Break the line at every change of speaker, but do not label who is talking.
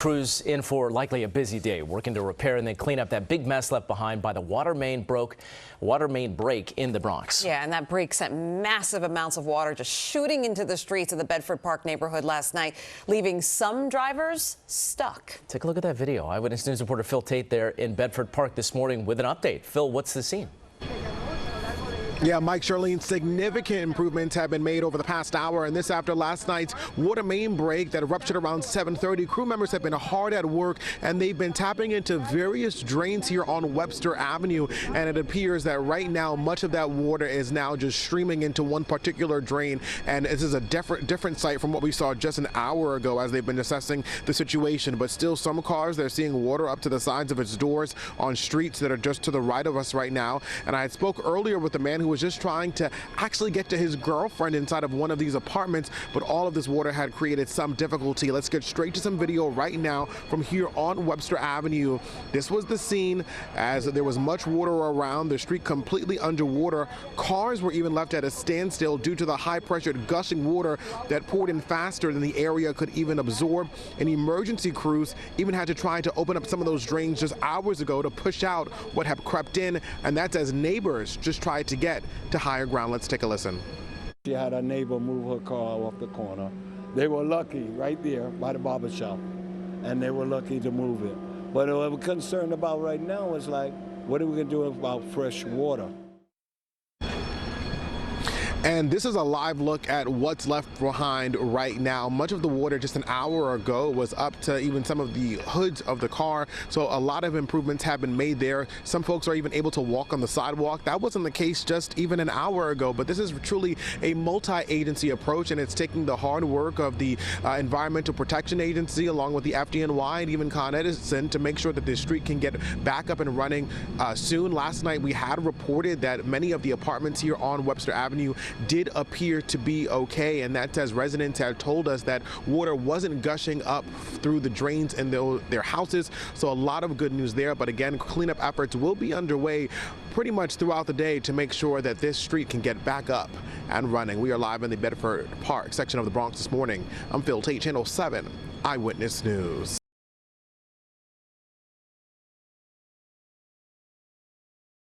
Crews in for likely a busy day, working to repair and then clean up that big mess left behind by the water main break in the Bronx.
Yeah, and that break sent massive amounts of water just shooting into the streets of the Bedford Park neighborhood last night, leaving some drivers stuck.
Take a look at that video. Eyewitness News reporter Phil Taitt there in Bedford Park this morning with an update. Phil, what's the scene?
Yeah, Mike, Charlene, significant improvements have been made over the past hour, and this after last night's water main break that erupted around 7:30. Crew members have been hard at work, and they've been tapping into various drains here on Webster Avenue, and it appears that right now much of that water is now just streaming into one particular drain, and this is a different site from what we saw just an hour ago as they've been assessing the situation. But still, some cars, they're seeing water up to the sides of its doors on streets that are just to the right of us right now. And I had spoke earlier with the man who was just trying to actually get to his girlfriend inside of one of these apartments, but all of this water had created some difficulty. Let's get straight to some video right now from here on Webster Avenue. This was the scene as there was much water around, the street completely underwater. Cars were even left at a standstill due to the high-pressured gushing water that poured in faster than the area could even absorb. And emergency crews even had to try to open up some of those drains just hours ago to push out what had crept in, and that's as neighbors just tried to get to higher ground. Let's take a listen.
She had a neighbor move her car off the corner. They were lucky right there by the barber shop, and they were lucky to move it. But what we're concerned about right now is like, what are we gonna do about fresh water?
And this is a live look at what's left behind right now. Much of the water just an hour ago was up to even some of the hoods of the car. So a lot of improvements have been made there. Some folks are even able to walk on the sidewalk. That wasn't the case just even an hour ago, but this is truly a multi-agency approach, and it's taking the hard work of the Environmental Protection Agency along with the FDNY and even Con Edison to make sure that this street can get back up and running soon. Last night we had reported that many of the apartments here on Webster Avenue did appear to be okay, and that's as residents have told us that water wasn't gushing up through the drains in their houses. So a lot of good news there, but again, cleanup efforts will be underway pretty much throughout the day to make sure that this street can get back up and running. We are live in the Bedford Park section of the Bronx this morning. I'm Phil Taitt, Channel 7 Eyewitness News.